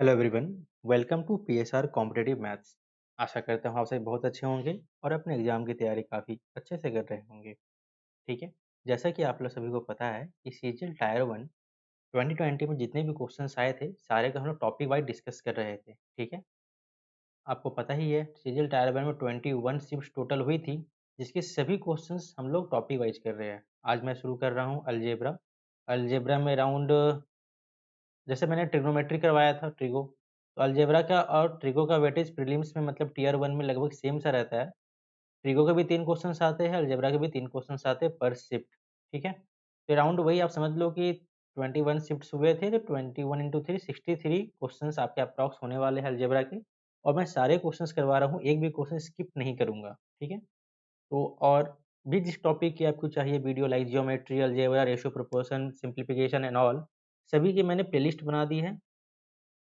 Hello everyone, welcome to PSR competitive maths. आशा करता हूँ आप सभी बहुत अच्छे होंगे और अपने एग्जाम की तैयारी काफ़ी अच्छे से कर रहे होंगे। ठीक है, जैसा कि आप लोग सभी को पता है कि सीजीएल टायर 1 2020 में जितने भी क्वेश्चंस आए थे सारे का हम लोग टॉपिक वाइज डिस्कस कर रहे थे। ठीक है, आपको पता ही है सीजीएल टायर 1 में 21 शिफ्ट टोटल हुई थी, जिसके सभी क्वेश्चंस हम लोग टॉपिक वाइज कर रहे हैं। आज मैं शुरू कर रहा हूँ अलजेब्रा। अलजेब्रा में राउंड जैसे मैंने ट्रिग्नोमेट्री करवाया था ट्रिगो, तो अलजेब्रा का और ट्रिगो का वेटेज प्रीलिम्स में मतलब टियर 1 में लगभग सेम सा रहता है। ट्रिगो के भी 3 क्वेश्चंस आते हैं, अलजेब्रा के भी 3 क्वेश्चंस आते हैं पर शिफ्ट। ठीक है? तो राउंड वही आप समझ लो कि 21 शिफ्ट्स हुए थे, तो 21 इंटू 3 63 क्वेश्चंस आपके अप्रॉक्स होने वाले हैं अलजेब्रा के। और मैं सारे क्वेश्चंस करवा रहा हूँ, एक भी क्वेश्चन स्किप नहीं करूँगा। ठीक है? तो और भी जिस टॉपिक की आपको चाहिए video like geometry, algebra, ratio, proportion, simplification and all, सभी की मैंने प्लेलिस्ट बना दी है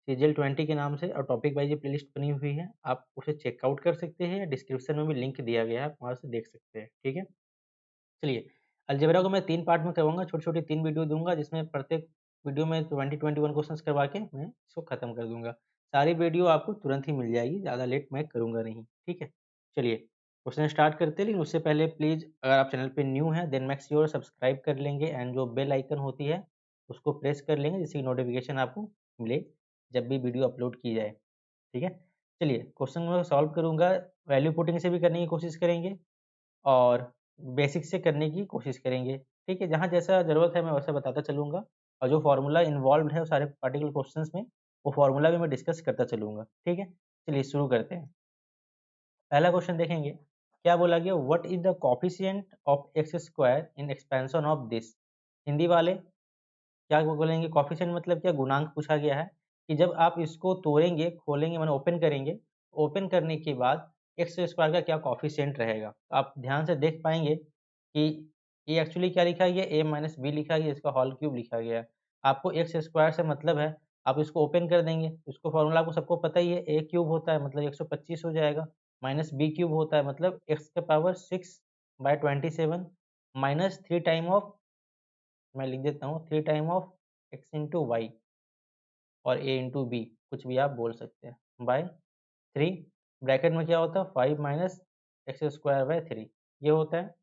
सीजीएल 20 के नाम से, और टॉपिक वाइज ये प्लेलिस्ट बनी हुई है। आप उसे चेकआउट कर सकते हैं, डिस्क्रिप्शन में भी लिंक दिया गया है, आप वहाँ से देख सकते हैं। ठीक है, चलिए अलजेब्रा को मैं 3 पार्ट में करवाऊंगा, छोटी-छोटी 3 वीडियो दूंगा, जिसमें प्रत्येक वीडियो में 20-21 क्वेश्चंस करवा के मैं इसको खत्म कर दूंगा। सारी वीडियो आपको तुरंत ही मिल जाएगी, ज़्यादा लेट मैं करूँगा नहीं। ठीक है, चलिए क्वेश्चन स्टार्ट करते हैं, लेकिन उससे पहले प्लीज़ अगर आप चैनल पे न्यू हैं देन मेक श्योर सब्सक्राइब कर लेंगे एंड जो बेल आइकन होती है उसको प्रेस कर लेंगे, जिससे नोटिफिकेशन आपको मिले जब भी वीडियो अपलोड की जाए। ठीक है, चलिए क्वेश्चन मैं सॉल्व करूँगा, वैल्यू पुटिंग से भी करने की कोशिश करेंगे और बेसिक से करने की कोशिश करेंगे। ठीक है, जहाँ जैसा ज़रूरत है मैं वैसा बताता चलूँगा, और जो फ़ॉर्मूला इन्वॉल्व्ड है सारे पार्टिकुलर क्वेश्चंस में, वो फ़ॉर्मूला भी मैं डिस्कस करता चलूँगा। ठीक है, चलिए शुरू करते हैं। पहला क्वेश्चन देखेंगे, क्या बोला गया, what is the coefficient of x square in expansion of this. Hindi वाले क्या बोलेंगे, कोएफिशिएंट मतलब क्या, गुणांक पूछा गया है कि जब आप इसको तोड़ेंगे, खोलेंगे माने ओपन करेंगे, ओपन करने के बाद एक्स स्क्वायर का क्या कोएफिशिएंट रहेगा। तो आप ध्यान से देख पाएँगे कि ये एक्चुअली क्या लिखा गया है, a माइनस बी लिखा गया है, इसका होल क्यूब लिखा गया है। आपको एक्स स्क्वायर से मतलब है, आप इसको ओपन कर देंगे, इसको फॉर्मूला आपको सबको पता ही है, a क्यूब होता है मतलब 125 हो जाएगा, माइनस बी क्यूब होता है मतलब एक्स के पावर 6/27 माइनस 3 टाइम ऑफ, मैं लिख देता हूँ 3 time of x into y और ए इंटू बी, कुछ भी आप बोल सकते हैं, बाय 3। ब्रैकेट में क्या होता है, 5 माइनस एक्स स्क्वायर बाय 3, ये होता है।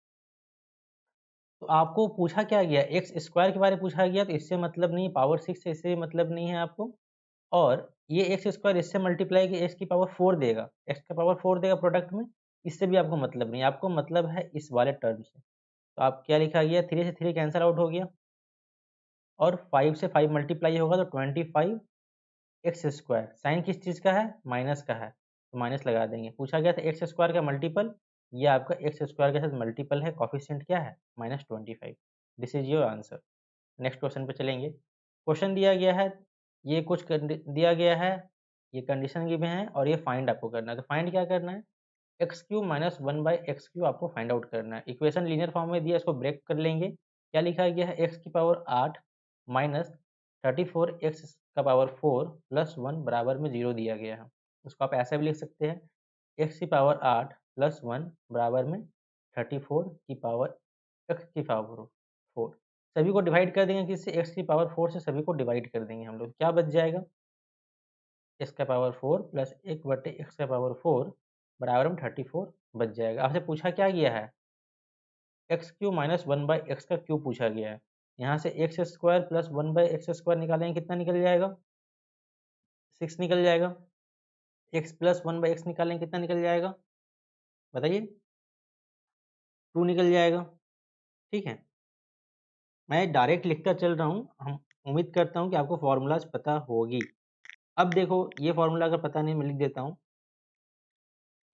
तो आपको पूछा क्या गया, एक्स स्क्वायर के बारे में पूछा गया, तो इससे मतलब नहीं, पावर 6 से इससे मतलब नहीं है आपको। और ये एक्स स्क्वायर इससे मल्टीप्लाई कि एक्स की पावर 4 देगा, एक्स का पावर 4 देगा प्रोडक्ट में, इससे भी आपको मतलब नहीं, आपको मतलब है इस वाले टर्म से। तो आप क्या लिखा गया, 3 से 3 कैंसल आउट हो गया और 5 से 5 मल्टीप्लाई होगा तो 25 एक्स स्क्वायर, साइन किस चीज़ का है, माइनस का है, तो माइनस लगा देंगे। पूछा गया था एक्स स्क्वायर का मल्टीपल, ये आपका एक्स स्क्वायर के साथ मल्टीपल है, कोएफिशिएंट क्या है, -25। This is your answer. Next question पे चलेंगे। क्वेश्चन दिया गया है, ये कुछ दिया गया है, ये कंडीशन गिवन है और ये फाइंड आपको करना है। तो फाइंड क्या करना है, x cube minus 1/x Q आपको फाइंड आउट करना है। इक्वेशन लीनियर फॉर्म में दिया, इसको ब्रेक कर लेंगे। क्या लिखा गया है, एक्स की पावर 8 माइनस 34 एक्स का पावर 4 प्लस 1 बराबर में 0 दिया गया है। उसको आप ऐसे भी लिख सकते हैं, एक्स की पावर 8 प्लस 1 बराबर में 34 की पावर एक्स की पावर 4। सभी को डिवाइड कर देंगे किससे, एक्स की पावर 4 से सभी को डिवाइड कर देंगे हम लोग। क्या बच जाएगा, एक्स का पावर 4 प्लस 1 बटे एक्स का पावर 4 बराबर में 34 बच जाएगा। आपसे पूछा क्या गया है, एक्स क्यू माइनस 1/x का क्यूब पूछा गया है। यहाँ से x square plus 1/x square निकालेंगे, कितना निकल जाएगा, 6 निकल जाएगा। एक्स प्लस 1/x निकालेंगे, कितना निकल जाएगा बताइए, 2 निकल जाएगा। ठीक है, मैं डायरेक्ट लिखता चल रहा हूँ, हम उम्मीद करता हूँ कि आपको फॉर्मूलाज पता होगी। अब देखो ये फॉर्मूला अगर पता नहीं, मैं लिख देता हूँ,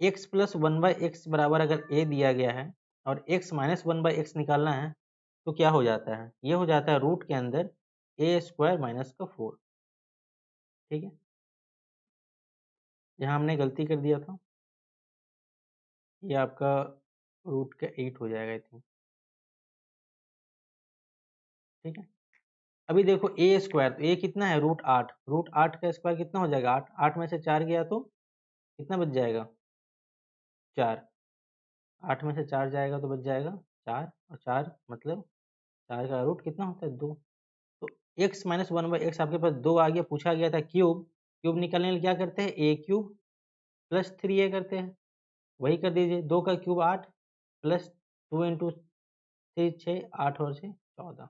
x प्लस 1/x बराबर अगर a दिया गया है और x माइनस 1/x निकालना है, तो क्या हो जाता है, ये हो जाता है रूट के अंदर a स्क्वायर माइनस का 4। ठीक है, यहाँ हमने गलती कर दिया था, ये आपका रूट का 8 हो जाएगा आई थिंक। ठीक है, अभी देखो a स्क्वायर, तो a कितना है, रूट 8, रूट 8 का स्क्वायर कितना हो जाएगा, 8, 8 में से 4 गया तो कितना बच जाएगा, 4, 8 में से 4 जाएगा तो बच जाएगा 4, और 4 मतलब 4 का रूट कितना होता है, 2। तो x माइनस 1/x आपके पास 2 आ गया, पूछा गया था क्यूब, क्यूब निकालने के लिए क्या करते हैं, ए क्यूब प्लस 3a करते हैं, वही कर दीजिए। 2 का क्यूब 8 प्लस 2 इंटू 3 6, 8 और 6 14,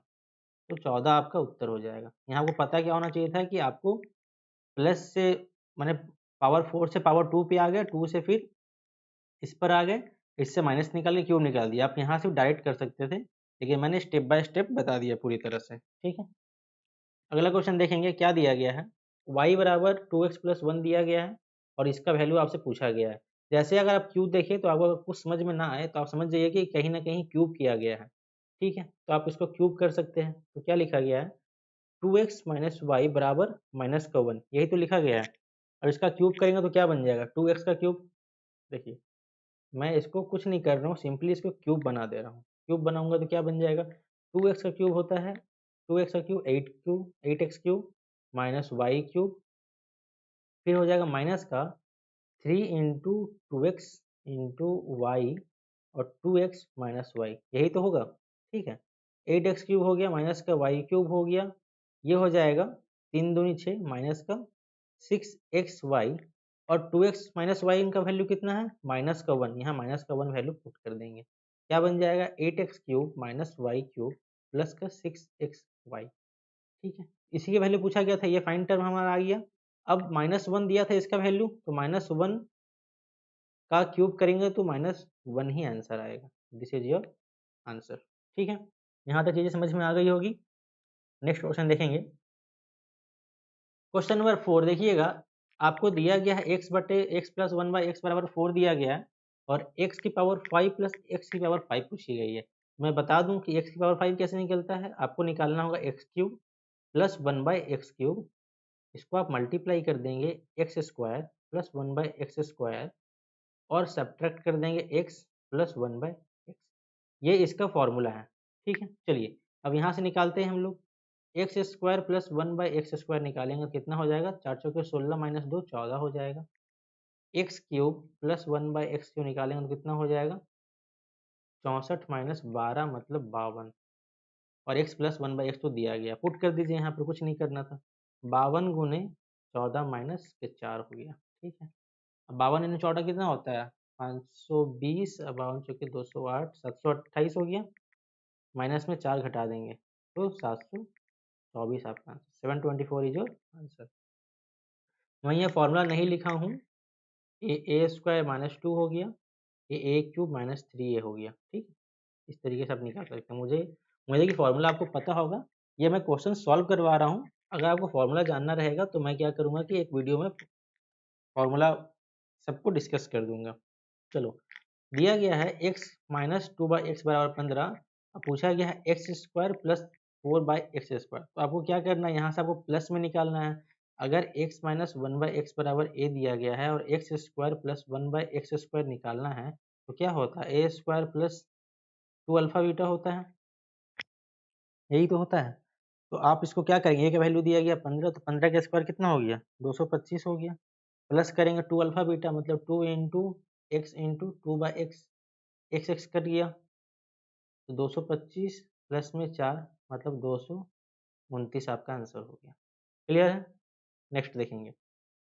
तो 14 आपका उत्तर हो जाएगा। यहाँ आपको पता क्या होना चाहिए था कि आपको प्लस से माने पावर 4 से पावर 2 पे आ गया, 2 से फिर इस पर आ गए, इससे माइनस निकाल के क्यूब निकाल दिया। आप यहाँ से डायरेक्ट कर सकते थे, लेकिन मैंने स्टेप बाय स्टेप बता दिया पूरी तरह से, ठीक है। अगला क्वेश्चन देखेंगे, क्या दिया गया है, y बराबर 2x प्लस 1 दिया गया है और इसका वैल्यू आपसे पूछा गया है। जैसे अगर आप क्यूब देखें तो आपको अगर कुछ समझ में ना आए तो आप समझ जाइए कि कहीं ना कहीं क्यूब किया गया है, ठीक है। तो आप इसको क्यूब कर सकते हैं। तो क्या लिखा गया है, 2x माइनस वाई बराबर माइनस का 1, यही तो लिखा गया है। और इसका क्यूब करेंगे तो क्या बन जाएगा, 2x का क्यूब। देखिए मैं इसको कुछ नहीं कर रहा हूँ, सिंपली इसको क्यूब बना दे रहा हूँ। क्यूब बनाऊंगा तो क्या बन जाएगा, 2x का क्यूब होता है, 2x का cube 8x cube minus y cube, फिर हो जाएगा माइनस का 3 इंटू 2x इंटू वाई और 2x माइनस वाई, यही तो होगा, ठीक है। 8x क्यूब हो गया माइनस का वाई क्यूब हो गया, ये हो जाएगा 3 दूनी 6 माइनस का 6xy और 2x माइनस वाई इनका वैल्यू कितना है, माइनस का 1, यहाँ माइनस का 1 वैल्यू पुट कर देंगे। क्या बन जाएगा, 8x cube minus y cube plus का 6xy, ठीक है। इसी के वैल्यू पूछा गया था, ये फाइन टर्म हमारा आ गया। अब -1 दिया था इसका वैल्यू, तो -1 का क्यूब करेंगे तो -1 ही आंसर आएगा। दिस इज योर आंसर, ठीक है। यहाँ तक चीजें समझ में आ गई होगी। नेक्स्ट क्वेश्चन देखेंगे, क्वेश्चन नंबर 4 देखिएगा। आपको दिया गया है x बटे x प्लस 1/x बराबर 4 दिया गया है और x की पावर 5 प्लस x की पावर 5 पूछी गई है। मैं बता दूं कि x की पावर 5 कैसे निकलता है, आपको निकालना होगा x cube plus 1/x cube, इसको आप मल्टीप्लाई कर देंगे x square plus 1/x square और सब्ट्रैक्ट कर देंगे x प्लस 1/x। ये इसका फॉर्मूला है, ठीक है। चलिए अब यहाँ से निकालते हैं हम लोग, x square plus 1/x square निकालेंगे कितना हो जाएगा, 4 चौके 16 माइनस 2 14 हो जाएगा। X cube plus 1/x cube निकालेंगे तो कितना हो जाएगा, 64 माइनस 12 मतलब 52, और x प्लस 1/x तो दिया गया, पुट कर दीजिए, यहाँ पे कुछ नहीं करना था। 52 गुने 14 माइनस के 4 हो गया, ठीक है। अब 52 इंटू 14 कितना होता है, 520, 52 चौके 208, 728 हो गया, माइनस में 4 घटा देंगे तो 724 आपका आंसर, 724 इज योर आंसर। मैं ये फॉर्मूला नहीं लिखा हूँ, ए स्क्वायर माइनस 2 हो गया, ये ए क्यूब माइनस 3a हो गया, ठीक। इस तरीके से आप निकाल सकते हैं। मुझे उम्मीद है कि फॉर्मूला आपको पता होगा। ये मैं क्वेश्चन सॉल्व करवा रहा हूँ, अगर आपको फॉर्मूला जानना रहेगा तो मैं क्या करूँगा कि एक वीडियो में फॉर्मूला सबको डिस्कस कर दूंगा। चलो दिया गया है x माइनस 2/x बराबर 15, अब पूछा गया है x square plus 4/x square, तो आपको क्या करना है, यहाँ से आपको प्लस में निकालना है। अगर x माइनस 1/x बराबर a दिया गया है और x square plus 1/x square निकालना है, तो क्या होता है, A square plus 2 alpha beta होता है, यही तो होता है। तो आप इसको क्या करेंगे, a का वैल्यू दिया गया 15, तो 15 का स्क्वायर कितना हो गया, 225 हो गया, प्लस करेंगे 2 अल्फा बीटा मतलब 2 into x into 2/x, x x cut गया तो 225 प्लस में 4 मतलब 229 आपका आंसर हो गया। क्लियर है। नेक्स्ट देखेंगे,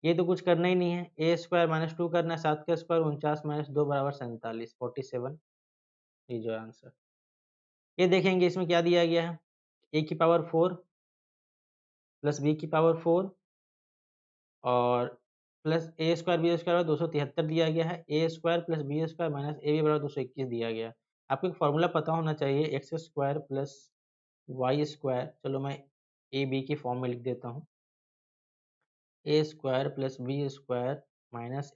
ये तो कुछ करना ही नहीं है, ए स्क्वायर माइनस 2 करना है, 7 का स्क्वायर 49 माइनस 2 बराबर 47, 47 इज योर आंसर। ये देखेंगे इसमें क्या दिया गया है, ए की पावर 4 प्लस बी की पावर 4 और plus A square B square 273 दिया गया है, A square plus B square minus A B बराबर 221 दिया गया है। आपको एक फॉर्मूला पता होना चाहिए, x square plus Y square, चलो मैं ए बी की फॉर्म में लिख देता हूँ, A square plus B square minus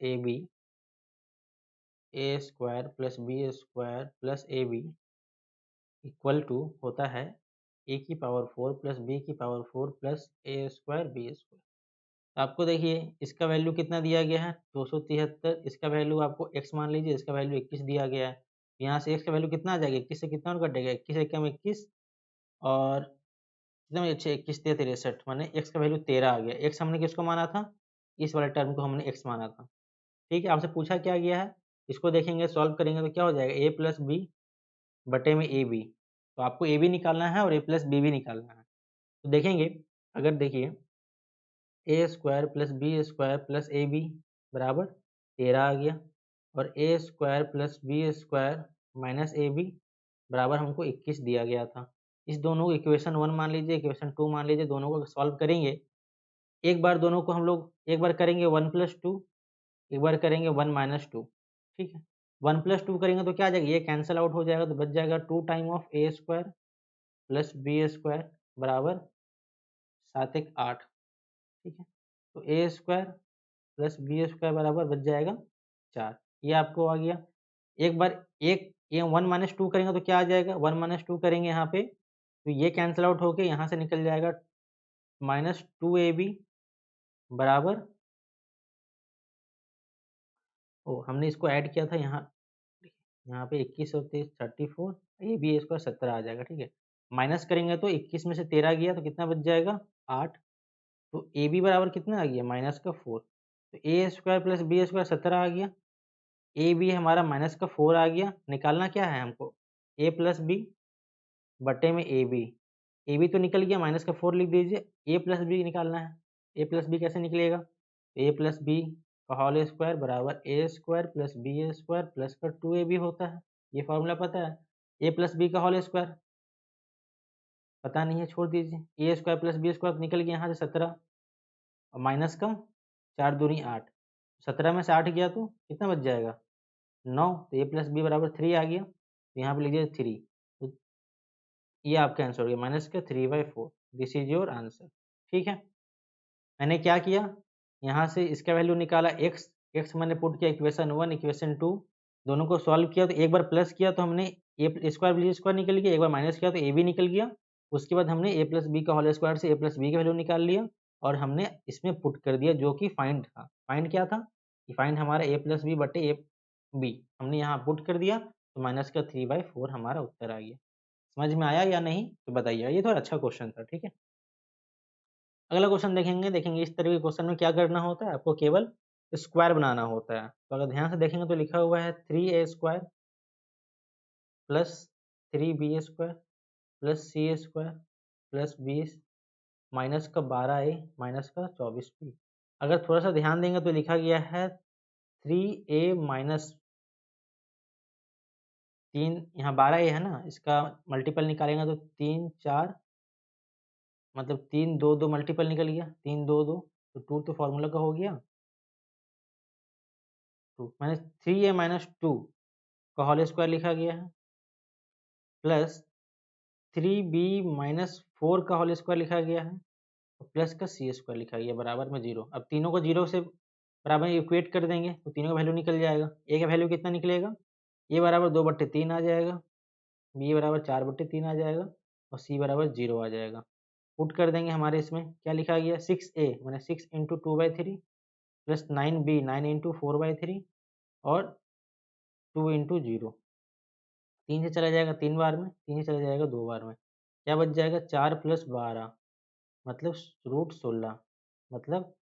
A square plus B square plus A B equal to होता है ए की पावर 4 प्लस बी की power 4 plus A square B square. आपको देखिए इसका वैल्यू कितना दिया गया है 273, इसका वैल्यू आपको x मान लीजिए, इसका वैल्यू 21 दिया गया है। यहाँ से x का वैल्यू कितना आ जाएगा, 21 से कितना और कटेगा, 21 एकम 21 और कितना अच्छे 21 तिया 63, माने x का वैल्यू 13 आ गया। x हमने किसको माना था, इस वाले टर्म को हमने x माना था, ठीक है। आपसे पूछा क्या गया है, इसको देखेंगे सॉल्व करेंगे तो क्या हो जाएगा, a प्लस बी बटे में ए बी, तो आपको ए बी निकालना है और a प्लस बी भी निकालना है। तो देखेंगे, अगर देखिए A square plus B square plus A B बराबर 13 आ गया, और A square plus B square minus A B बराबर हमको 21 दिया गया था। इस दोनों को इक्वेशन 1 मान लीजिए, इक्वेशन 2 मान लीजिए, दोनों को सॉल्व करेंगे। एक बार दोनों को हम लोग एक बार करेंगे 1 प्लस 2, एक बार करेंगे 1 माइनस 2, ठीक है। 1 प्लस 2 करेंगे तो क्या आ जाएगा, ये कैंसिल आउट हो जाएगा, तो बच जाएगा 2 time of a square plus B square बराबर 7 1 8, ठीक है। तो a square plus B square बराबर बच जाएगा 4, ये आपको आ गया। एक बार एक ये 1 माइनस 2 करेंगे तो क्या आ जाएगा, 1 माइनस 2 करेंगे यहाँ पे तो ये कैंसिल आउट होके यहाँ से निकल जाएगा माइनस 2ab बराबर, ओ हमने इसको ऐड किया था यहाँ, यहाँ पे 21 और 23 34, ए बी स्क्वायर 17 आ जाएगा, ठीक है। माइनस करेंगे तो 21 में से 13 गया तो कितना बच जाएगा 8, तो ए बी बराबर कितना आ गया माइनस का 4, तो a square plus B square 17 आ गया, ए बी हमारा माइनस का 4 आ गया। निकालना क्या है हमको, ए प्लस बी बटे में ए बी तो निकल गया, माइनस का 4 लिख दीजिए, ए प्लस बी निकालना है। ए प्लस बी कैसे निकलेगा, ए प्लस बी का होल स्क्वायर बराबर A square plus B square plus का 2ab होता है, ये फॉर्मूला पता है। ए प्लस बी का होल स्क्वायर पता नहीं है, छोड़ दीजिए। A square plus B square निकल गया यहाँ से 17, और माइनस का 4 दूनी 8, 17 में से 8 गया तो कितना बच जाएगा 9, तो ए प्लस बी बराबर 3 आ गया, तो यहाँ पे लीजिए 3, तो ये आपका आंसर हो गया माइनस का 3/4, दिस इज योर आंसर, ठीक है। मैंने क्या किया, यहाँ से इसका वैल्यू निकाला x मैंने पुट किया इक्वेशन 1 इक्वेशन 2, दोनों को सॉल्व किया, तो एक बार प्लस किया तो हमने ए स्क्वायर बी स्क्वायर निकल गया, एक बार माइनस किया तो ए बी निकल गया, उसके बाद हमने ए प्लस बी का होल स्क्वायर से ए प्लस बी का वैल्यू निकाल लिया, और हमने इसमें पुट कर दिया जो कि फाइंड था। फाइंड क्या था, कि फाइंड हमारा ए प्लस बी बटे ए बी, हमने यहाँ पुट कर दिया, तो माइनस का 3/4 हमारा उत्तर आ गया। समझ में आया या नहीं तो बताइएगा, ये तो अच्छा क्वेश्चन था, ठीक है। अगला क्वेश्चन देखेंगे इस तरह के क्वेश्चन में क्या करना होता है, आपको केवल स्क्वायर बनाना होता है। तो अगर ध्यान से देखेंगे तो लिखा हुआ है 3a square plus 3b square plus C square plus 20 minus का 12a माइनस का 24b। अगर थोड़ा सा ध्यान देंगे तो लिखा गया है 3a माइनस 3, यहाँ 12a है ना, इसका मल्टीपल निकालेंगे तो 3 4, मतलब 3 2 2 मल्टीपल निकल गया, 3 2 2, तो 2 तो फॉर्मूला का हो गया 2, मैंने 3a माइनस 2 का होल स्क्वायर लिखा गया है, प्लस 3b माइनस 4 का होल स्क्वायर लिखा गया है, और प्लस का सी स्क्वायर लिखा गया बराबर में 0। अब तीनों को 0 से बराबर में इक्वेट कर देंगे तो तीनों का वैल्यू निकल जाएगा। ए का वैल्यू कितना निकलेगा, ए बराबर 2/3 आ जाएगा, बी बराबर 4/3 आ जाएगा, और सी बराबर 0 आ जाएगा। पुट कर देंगे हमारे इसमें क्या लिखा गया, 6a मैंने 6 इंटू 2/3 प्लस 9b 9 इंटू 4/3 और 2 इंटू 0, 3 से चला जाएगा 3 बार में, 3 से चला जाएगा 2 बार में, क्या बच जाएगा 4 प्लस 12 मतलब √16, मतलब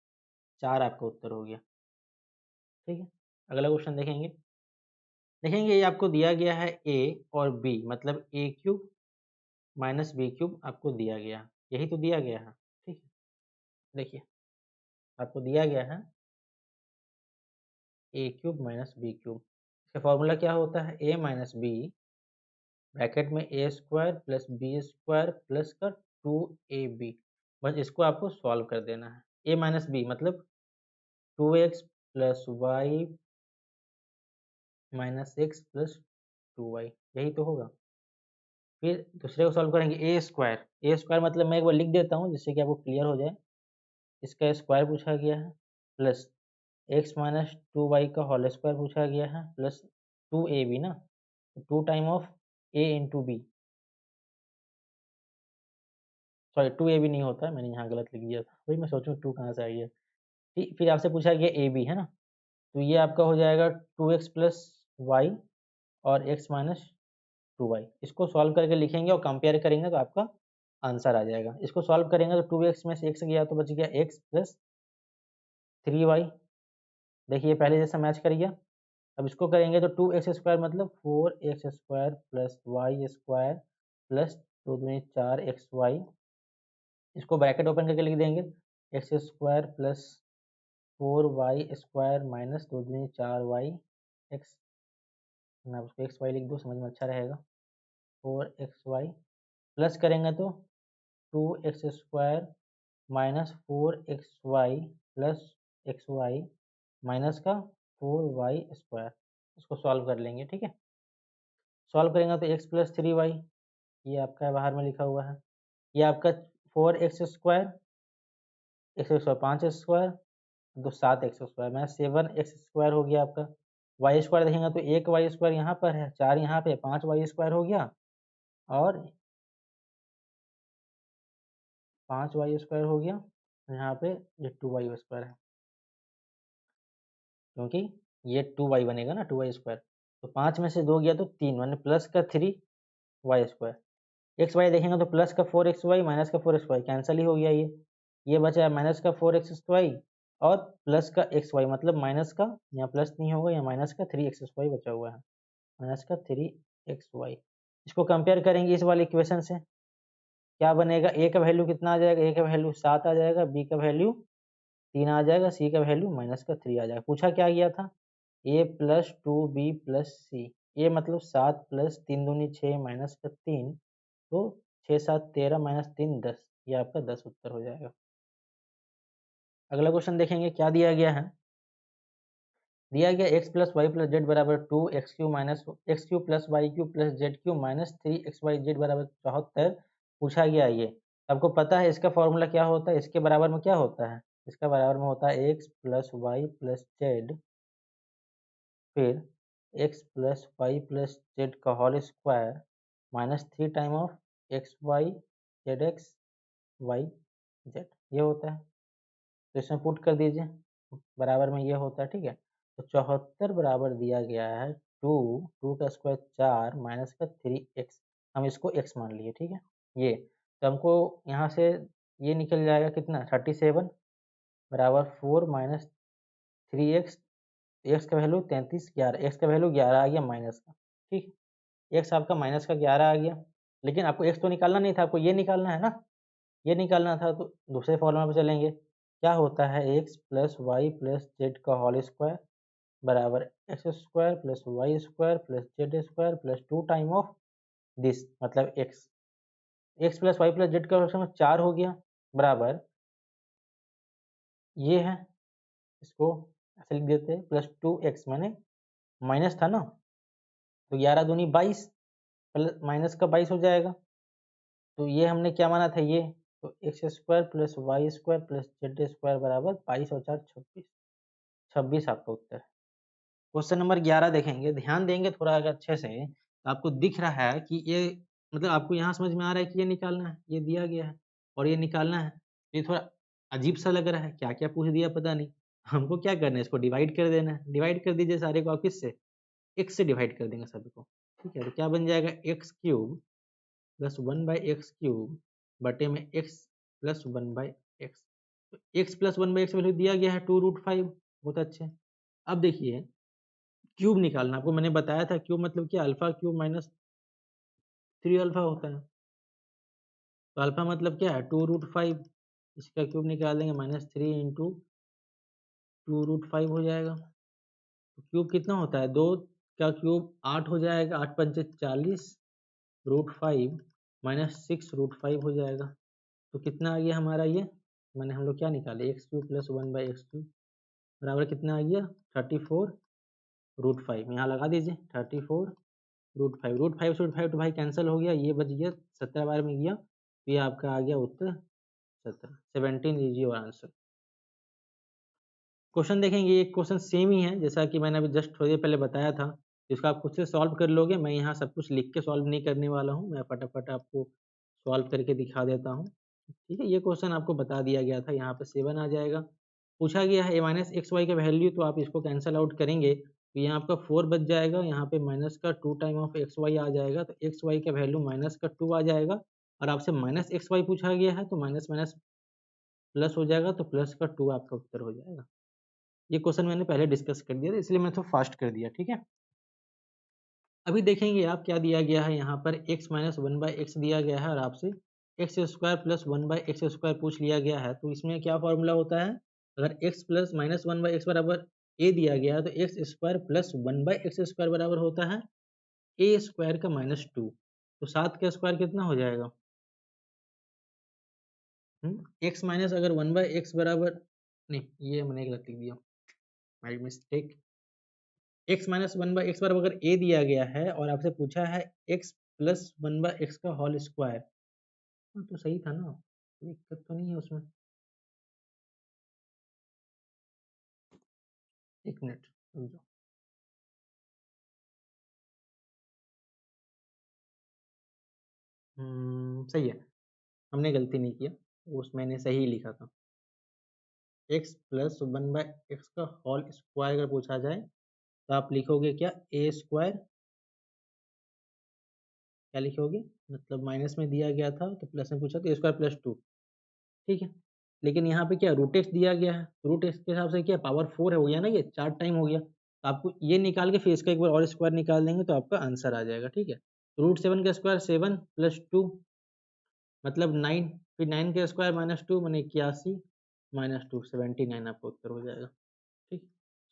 4 आपका उत्तर हो गया, ठीक है। अगला क्वेश्चन देखेंगे ये आपको दिया गया है a और b, मतलब a³ माइनस b³ आपको दिया गया, यही तो दिया गया है, ठीक है। देखिए आपको दिया गया है a³ माइनस b³, इसका फॉर्मूला क्या होता है, a माइनस बी ब्रैकेट में A square plus B square plus का 2ab, बस इसको आपको सॉल्व कर देना है। a माइनस बी मतलब 2x plus y minus x plus 2y, यही तो होगा। फिर दूसरे को सॉल्व करेंगे, ए स्क्वायर मतलब मैं एक बार लिख देता हूँ जिससे कि आपको क्लियर हो जाए। इसका स्क्वायर पूछा गया है, प्लस एक्स माइनस 2y का होल स्क्वायर पूछा गया है, प्लस 2ab ना, 2 time of a into b, sorry 2ab नहीं होता है, मैंने यहाँ गलत लिख दिया था, वही मैं सोचूं 2 कहाँ से आई है। ठीक, फिर आपसे पूछा गया ab है ना, तो ये आपका हो जाएगा 2x प्लस वाई और x माइनस 2y, इसको सॉल्व करके लिखेंगे और कंपेयर करेंगे तो आपका आंसर आ जाएगा। इसको सॉल्व करेंगे तो 2x में से x गया तो बच गया x प्लस 3y, देखिए पहले जैसा मैच कर गया। अब इसको करेंगे तो 2x स्क्वायर मतलब 4x square plus Y square plus 2 दूनी 4xy, इसको ब्रैकेट ओपन करके लिख देंगे x square plus 4y square minus 2 दूनी 4y एक्स, मैं उसको एक्स वाई लिख दूँ, समझ में अच्छा रहेगा। 4xy प्लस करेंगे तो 2x square minus 4xy plus xy minus का 4y स्क्वायर, इसको सॉल्व कर लेंगे। ठीक है, सॉल्व करेंगे तो x प्लस 3y, ये आपका बाहर में लिखा हुआ है, ये आपका 4x square, x square 5 square तो 7x स्क्वायर मैं 7x स्क्वायर हो गया आपका। वाई स्क्वायर देखेंगे तो एक वाई स्क्वायर यहाँ पर है, 4 यहाँ पे, 5 वाई स्क्वायर हो गया, और 5 वाई स्क्वायर हो गया, यहाँ पे ये 2 वाई स्क्वायर है, क्योंकि ये 2 वाई बनेगा ना, 2 वाई स्क्वायर, तो 5 में से 2 गया तो 3, मैंने प्लस का 3 वाई स्क्वायर। एक्स वाई देखेंगे तो प्लस का 4 एक्स वाई माइनस का 4 एक्स वाई कैंसिल ही हो गया, ये बचा है माइनस का 4 एक्स वाई और प्लस का एक्स वाई, मतलब माइनस का, यहाँ प्लस नहीं होगा, यहाँ माइनस का 3 एक्स वाई बचा हुआ है, माइनस का 3 एक्स वाई। इसको कंपेयर करेंगे इस वाले इक्वेशन से, क्या बनेगा, ए का वैल्यू कितना आ जाएगा, ए का वैल्यू 7 आ जाएगा, बी का वैल्यू 3 आ जाएगा, सी का वैल्यू माइनस का 3 आ जाएगा। पूछा क्या गया था, ए प्लस 2 बी प्लस सी, ए मतलब 7 प्लस 3 दूनी 6 माइनस का 3, तो 6 7 13 माइनस 3 10, ये आपका 10 उत्तर हो जाएगा। अगला क्वेश्चन देखेंगे क्या दिया गया है, दिया गया x plus Y plus Z बराबर 2x³ माइनस x³ प्लस वाई³ प्लस जेड³ माइनस 3xyz बराबर 74। पूछा गया ये, आपको पता है इसका फॉर्मूला क्या होता है, इसके बराबर में क्या होता है, इसका बराबर में होता है x plus Y plus Z, फिर x plus Y plus Z का whole square minus 3 time of X Y Z X Y Z, ये होता है। तो इसमें पुट कर दीजिए, बराबर में ये होता है। ठीक है, तो 74 बराबर दिया गया है 2 का स्क्वायर 4 माइनस का 3x, हम इसको x मान लिए। ठीक है, ये तो हमको यहाँ से ये निकल जाएगा कितना, 37 बराबर 4 माइनस 3x, एक्स का वैल्यू 33 11, एक्स का वैल्यू 11 आ गया माइनस का। ठीक, एक्स आपका माइनस का 11 आ गया, लेकिन आपको एक्स तो निकालना नहीं था, आपको ये निकालना है ना, ये निकालना था, तो दूसरे फॉर्मूला पे चलेंगे। क्या होता है, x plus Y plus Z का होल स्क्वायर बराबर X square plus Y square plus Z square plus 2 time of this, मतलब X, X plus Y plus Z का होल स्क्वायर 4 हो गया, बराबर ये है, इसको ऐसे लिख देते हैं, प्लस 2x, मैंने माइनस था ना, तो 11 दूनी 22 प्लस माइनस का 22 हो जाएगा, तो ये हमने क्या माना था, ये तो x square plus Y square plus Z square बराबर 22 और 4 26, 26 आपका उत्तर है। क्वेश्चन नंबर 11 देखेंगे, ध्यान देंगे थोड़ा अगर अच्छे से, तो आपको दिख रहा है कि ये, मतलब आपको यहाँ समझ में आ रहा है कि ये निकालना है, ये दिया गया है और ये निकालना है, ये थोड़ा अजीब सा लग रहा है, क्या क्या पूछ दिया पता नहीं। हमको क्या करना है, इसको डिवाइड कर देना है, डिवाइड कर दीजिए सारे को, आप किससे, x से डिवाइड कर देंगे सभी को। ठीक है, तो क्या बन जाएगा, x³ प्लस 1/x³ बटे में x प्लस 1/x, तो x प्लस 1/x वैल्यू दिया गया है 2√5, बहुत अच्छे। अब देखिए क्यूब निकालना, आपको मैंने बताया था क्यूब मतलब क्या, अल्फा क्यूब माइनस 3 अल्फा होता है, तो अल्फा मतलब क्या है 2√5, इसका क्यूब निकाल देंगे -3 इंटू 2√5 हो जाएगा, तो क्यूब कितना होता है, 2 का क्यूब 8 हो जाएगा, 8 पंचे 40 √5 माइनस 6√5 हो जाएगा, तो कितना आ गया हमारा ये, मैंने हम लोग क्या निकाले, x³ प्लस 1/x³ बराबर कितना आ गया 34√5, यहाँ लगा दीजिए 34√5, √5 से √5 तो भाई कैंसिल हो गया, ये बच गया 17 बार में गया, तो ये आपका आ गया उत्तर 17 लीजिए और आंसर। क्वेश्चन देखेंगे, ये क्वेश्चन सेम ही है जैसा कि मैंने अभी जस्ट थोड़ी देर पहले बताया था, जिसको आप खुद से सॉल्व कर लोगे, मैं यहाँ सब कुछ लिख के सॉल्व नहीं करने वाला हूँ, मैं फटाफट आपको सॉल्व करके दिखा देता हूँ। ठीक है, ये क्वेश्चन आपको बता दिया गया था, यहाँ पे 7 आ जाएगा। पूछा गया है a माइनस एक्स वाई का वैल्यू, तो आप इसको कैंसिल आउट करेंगे तो यहाँ आपका 4 बच जाएगा, यहाँ पे माइनस का 2 टाइम ऑफ एक्स वाई आ जाएगा, तो एक्स वाई का वैल्यू माइनस का 2 आ जाएगा, और आपसे माइनस एक्स वाई पूछा गया है, तो माइनस माइनस प्लस हो जाएगा, तो प्लस का 2 आपका उत्तर हो जाएगा। ये क्वेश्चन मैंने पहले डिस्कस कर दिया था, इसलिए मैं तो फास्ट कर दिया। ठीक है, अभी देखेंगे आप क्या दिया गया है, यहाँ पर x माइनस 1/x दिया गया है और आपसे x square plus one by x square पूछ लिया गया है, तो इसमें क्या फॉर्मूला होता है? अगर x plus minus one by x बराबर ए दिया गया है, तो x square plus one by x square बराबर होता है ए स्क्वायर का माइनस टू। तो 7 का स्क्वायर कितना हो जाएगा? एक्स माइनस अगर वन बाई एक्स बराबर, नहीं ये मैंने गलत लिख दिया, my mistake. X minus one by x बराबर अगर ए दिया गया है और आपसे पूछा है x plus one by x का होल स्क्वायर, तो सही था ना, कोई दिक्कत तो नहीं है उसमें। एक मिनट रुक जाओ। सही है, हमने गलती नहीं किया, उस मैंने सही लिखा था। X plus one by x का होल स्क्वायर अगर पूछा जाए तो आप लिखोगे क्या? ए स्क्वायर, क्या लिखोगे? मतलब माइनस में दिया गया था तो प्लस में पूछा तो ए स्क्वायर प्लस टू, ठीक है। लेकिन यहाँ पे क्या रूट एक्स दिया गया है, रूट एक्स के हिसाब से क्या पावर 4 हो गया ना, ये 4 टाइम हो गया, तो आपको ये निकाल के फिर इसका एक बार और स्क्वायर निकाल देंगे तो आपका आंसर आ जाएगा, ठीक है। रूट 7 का स्क्वायर 7 प्लस 2 मतलब 9, फिर 9 का स्क्वायर माइनस 2 मैंने 81 माइनस 2 79 आपका उत्तर हो जाएगा, ठीक।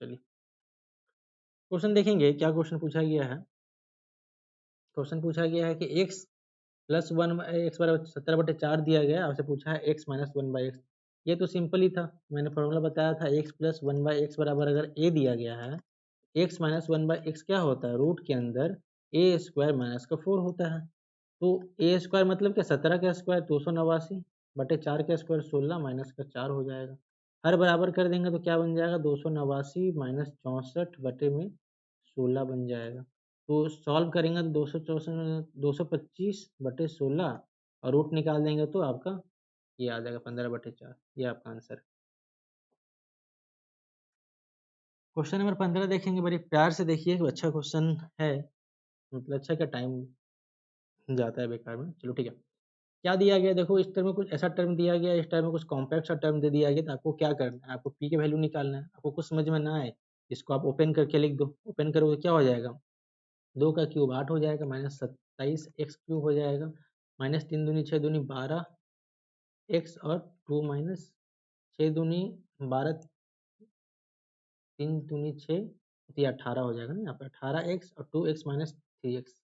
चलिए क्वेश्चन देखेंगे, क्या क्वेश्चन पूछा गया है। क्वेश्चन पूछा गया है कि एक्स प्लस वन एक्स बराबर 17/4 दिया गया है, आपसे पूछा है x minus one by x. ये तो सिंपल ही था, मैंने फॉर्मूला बताया था, x plus one by x बराबर अगर ए दिया गया है, x minus one by x क्या होता है? रूट के अंदर ए स्क्वायर माइनस का 4 होता है। तो ए स्क्वायर मतलब क्या? 17 का स्क्वायर 289 बटे 4 का स्क्वायर 16 माइनस का 4 हो जाएगा। हर बराबर कर देंगे तो क्या बन जाएगा? 289 माइनस 64 बटे में 16 बन जाएगा। तो सॉल्व करेंगे तो 225 बटे 16 और रूट निकाल देंगे तो आपका ये आ जाएगा 15/4। ये आपका आंसर है। क्वेश्चन नंबर 15 देखेंगे, बड़ी प्यार से देखिए, अच्छा क्वेश्चन है, मतलब अच्छा क्या टाइम जाता है बेकार में। चलो ठीक है, क्या दिया गया देखो, इस टर्म में कुछ ऐसा टर्म दिया गया, इस टर्म में कुछ कॉम्पैक्ट सा टर्म दे दिया गया, तो आपको क्या करना है? आपको पी के वैल्यू निकालना है। आपको कुछ समझ में ना आए, इसको आप ओपन करके लिख दो। ओपन करोगे क्या हो जाएगा? 2 का क्यूब 8 हो जाएगा, माइनस 27 एक्स क्यूब हो जाएगा, माइनस 3 दूनी 6 दूनी 12 एक्स और 2 माइनस 6 दूनी 12 3 दूनी 6 तो ये 18 हो जाएगा ना, यहाँ पे 18 एक्स और 2 एक्स माइनस 3 एक्स।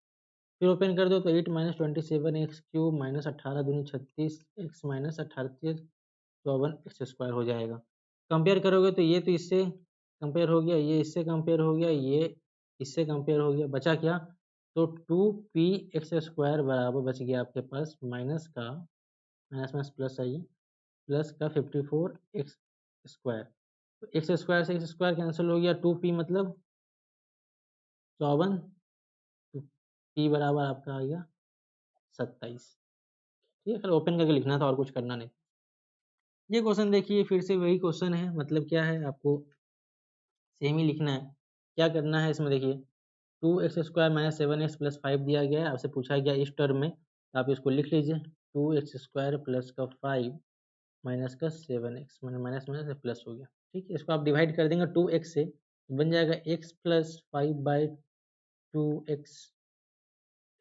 फिर ओपन कर दो तो 8 माइनस 27 एक्स क्यूब माइनस 18 दूनी 36 एक्स माइनस 18 54 एक्स स्क्वायर हो जाएगा। कंपेयर करोगे तो ये तो इससे कंपेयर हो गया, ये इससे कंपेयर हो गया, ये इससे कंपेयर हो गया, बचा क्या? तो 2p एक्स स्क्वायर बराबर बच गया आपके पास माइनस का, माइनस माइनस प्लस आइए, प्लस का 54 एक्स स्क्वायर। तो एक्स स्क्वायर से एक्स स्क्वायर कैंसिल हो गया, 2p मतलब 54, तो p बराबर आपका आ गया 27। ठीक है, फिर ओपन करके लिखना था और कुछ करना नहीं। ये क्वेश्चन देखिए, फिर से वही क्वेश्चन है, मतलब क्या है, आपको सेम ही लिखना है। क्या करना है इसमें देखिए, 2x² माइनस 7x प्लस 5 दिया गया है, आपसे पूछा गया इस टर्म में, तो आप इसको लिख लीजिए, 2x² प्लस का 5 माइनस का 7x, मैंने माइनस माइनस से प्लस हो गया, ठीक है। इसको आप डिवाइड कर देंगे 2x से, तो बन जाएगा x प्लस 5/2x,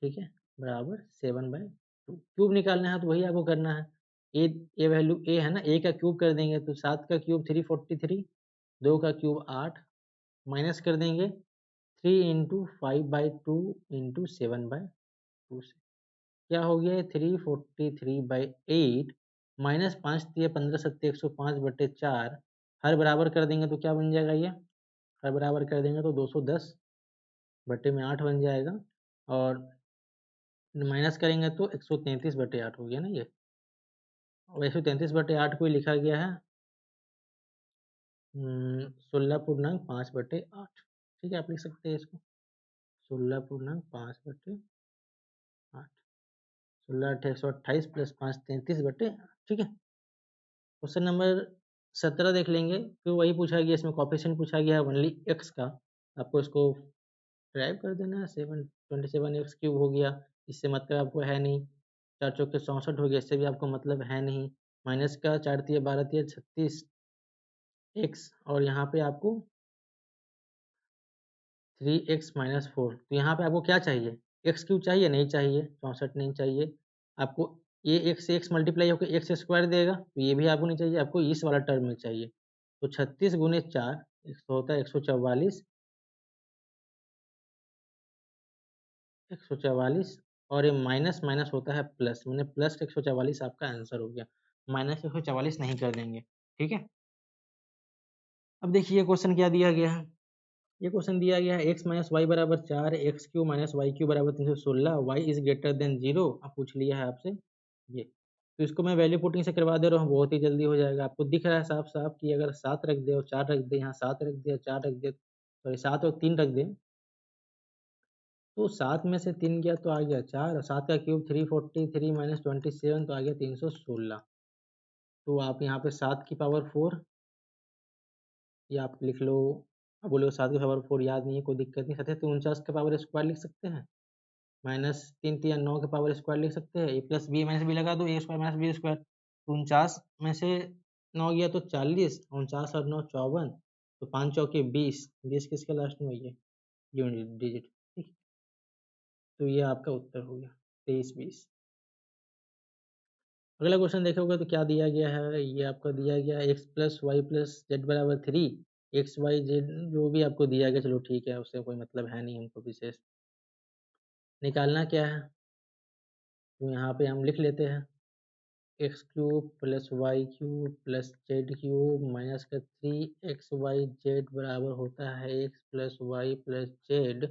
ठीक है, बराबर 7/2। क्यूब निकालना है तो वही आपको करना है, ए वैल्यू ए है ना, ए का क्यूब कर देंगे तो 7 का क्यूब 343, 2 का क्यूब 8, माइनस कर देंगे 3 इंटू 5/2 इंटू 7/2 से, क्या हो गया? 343/8 माइनस 5 दिए 15 सत्ते 105/4, हर बराबर कर देंगे तो क्या बन जाएगा? ये हर बराबर कर देंगे तो 210 बटे में 8 बन जाएगा, और माइनस करेंगे तो 133/8 हो गया ना ये, और 133/8 को ही लिखा गया है 16.5/8, ठीक है, आप लिख सकते हैं इसको 16.5/8, 16 × 8 = 128 प्लस 5 33/8, ठीक है। क्वेश्चन नंबर 17 देख लेंगे, फिर वही पूछा गया, इसमें कोफिशिएंट पूछा गया है ओनली एक्स का, आपको इसको ड्राइव कर देना है, 27 क्यूब हो गया, इससे मतलब आपको है नहीं, 4 चौके 64 हो गया, इससे भी आपको मतलब है नहीं, माइनस का 4 तिया 12 तिया 36 एक्स, और यहाँ पे आपको 3x माइनस 4, तो यहाँ पे आपको क्या चाहिए? एक्स क्यूब चाहिए? नहीं चाहिए, 64 नहीं चाहिए आपको, ये एक्स से एक्स मल्टीप्लाई होकर एक्स स्क्वायर देगा, तो ये भी आपको नहीं चाहिए, आपको इस वाला टर्म में चाहिए। तो 36 गुने 4 होता है 144, 144, और ये माइनस माइनस होता है प्लस, मैंने प्लस 144 आपका आंसर हो गया, माइनस 144 नहीं कर देंगे। ठीक है, अब देखिए क्वेश्चन क्या दिया गया है। ये क्वेश्चन दिया गया है एक्स माइनस वाई बराबर 4, x cube minus y cube बराबर 316, वाई इज ग्रेटर देन 0, अब पूछ लिया है आपसे ये। तो इसको मैं वैल्यू पुटिंग से करवा दे रहा हूँ, बहुत ही जल्दी हो जाएगा। आपको दिख रहा है साफ साफ कि अगर 7 रख दे और 4 रख दे, यहाँ 7 रख दिया 4 रख दे, सॉरी 7 और 3 रख दे, तो 7 में से 3 गया तो आ गया 4, और 7 का क्यूब 343 माइनस 27 तो आ गया 316। तो आप यहाँ पे 7 की पावर 4, या आप लिख लो, अब बोले 7 की पावर 4 याद नहीं है, कोई दिक्कत नहीं, 7 49 का पावर स्क्वायर लिख सकते हैं, माइनस 3 3 9 के पावर स्क्वायर लिख सकते हैं, ए प्लस बी माइनस बी लगा दो, ए स्क्वायर माइनस बी स्क्वायर। 49 में से 9 गया तो 40, 49 और 9 54, तो 5 चौके 20, 20 किसके लास्ट में है, यूनिट डिजिट। ठीक, तो ये आपका उत्तर हो गया 23 20। अगला क्वेश्चन देखोगे तो क्या दिया गया है, ये आपका दिया गया है x plus Y plus Z बराबर 3, एक्स वाई जेड जो भी आपको दिया गया, चलो ठीक है, उससे कोई मतलब है नहीं हमको विशेष। निकालना क्या है, तो यहाँ पे हम लिख लेते हैं X cube plus Y cube plus Z cube minus का 3 एक्स वाई जेड बराबर होता है x plus Y plus Z,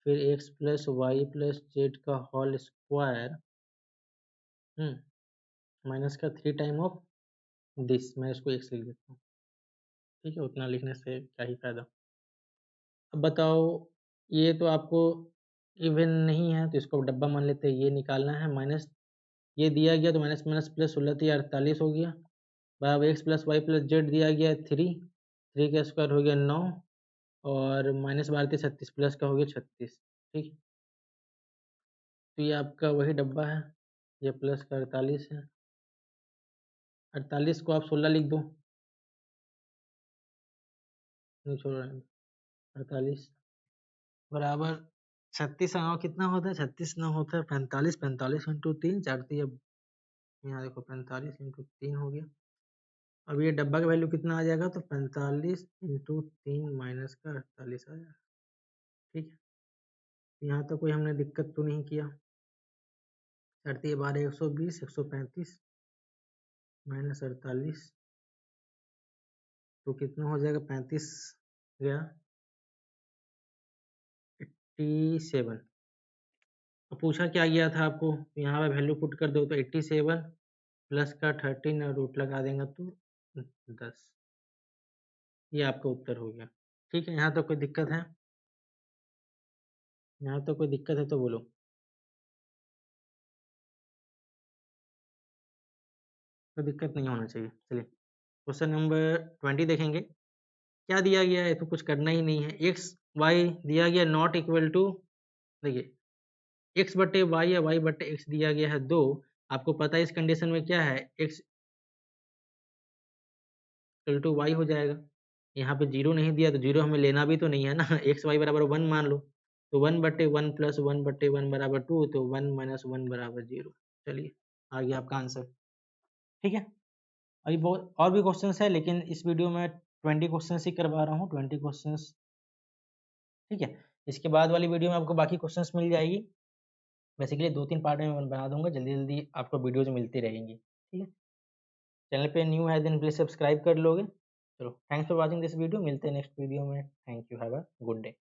फिर X plus Y plus Z का होल स्क्वायर, माइनस का 3 टाइम ऑफ दिस, मैं इसको एक्स लिख देता हूँ। ठीक है, उतना लिखने से क्या ही फायदा। अब बताओ, ये तो आपको इवन नहीं है तो इसको डब्बा मान लेते हैं, ये निकालना है, माइनस ये दिया गया तो माइनस माइनस प्लस 16 3 48 हो गया, बराबर x plus Y plus z दिया गया 3, 3 का स्क्वायर हो गया 9, और माइनस 12 36 प्लस का हो गया 36। ठीक, तो ये आपका वही डब्बा है, ये प्लस का 48 है, 48 को आप 16 लिख दो, नहीं छोड़ रहे हैं, 48 बराबर 36 9 कितना होता है, 36 9 होता है 45, 45 इंटू 3 4 अब यहाँ देखो 45 इंटू 3 हो गया। अब ये डब्बा का वैल्यू कितना आ जाएगा, तो 45 इंटू 3 माइनस का 48 आ जाएगा। ठीक है, यहाँ तो कोई हमने दिक्कत तो नहीं किया। 12 120 135 माइनस 48, तो कितना हो जाएगा, 35 गया 87। अब पूछा क्या गया था आपको, यहाँ पे वैल्यू पुट कर दो, तो 87 प्लस का 13 और रूट लगा देंगे तो 10, ये आपका उत्तर हो गया। ठीक है, यहाँ तो कोई दिक्कत है, यहाँ तो कोई दिक्कत है तो बोलो। कोई दिक्कत नहीं होना चाहिए। चलिए क्वेश्चन नंबर 20 देखेंगे, क्या दिया गया है, तो कुछ करना ही नहीं है, एक्स वाई दिया गया नॉट इक्वल टू, देखिए एक्स बटे वाई या वाई बटे एक्स दिया गया है 2, आपको पता है इस कंडीशन में क्या है, एक्स इक्वल टू वाई हो जाएगा, यहाँ पे जीरो नहीं दिया तो जीरो हमें लेना भी तो नहीं है ना, एक्स वाई बराबर 1 मान लो, तो 1/1 प्लस 1/1 बराबर 2, तो 1 माइनस 1 बराबर 0। चलिए आ गया आपका आंसर। ठीक है, अभी बहुत और भी क्वेश्चंस है, लेकिन इस वीडियो में 20 क्वेश्चंस ही करवा रहा हूँ, 20 क्वेश्चंस। ठीक है, इसके बाद वाली वीडियो में आपको बाकी क्वेश्चंस मिल जाएगी, बेसिकली 2-3 पार्ट में मैं बना दूंगा, जल्दी जल्दी आपको वीडियोज मिलती रहेंगी। ठीक है, चैनल पे न्यू है देन प्लीज सब्सक्राइब कर लोगे। चलो thanks for watching this video, मिलते हैं नेक्स्ट वीडियो में, thank you, have a good day.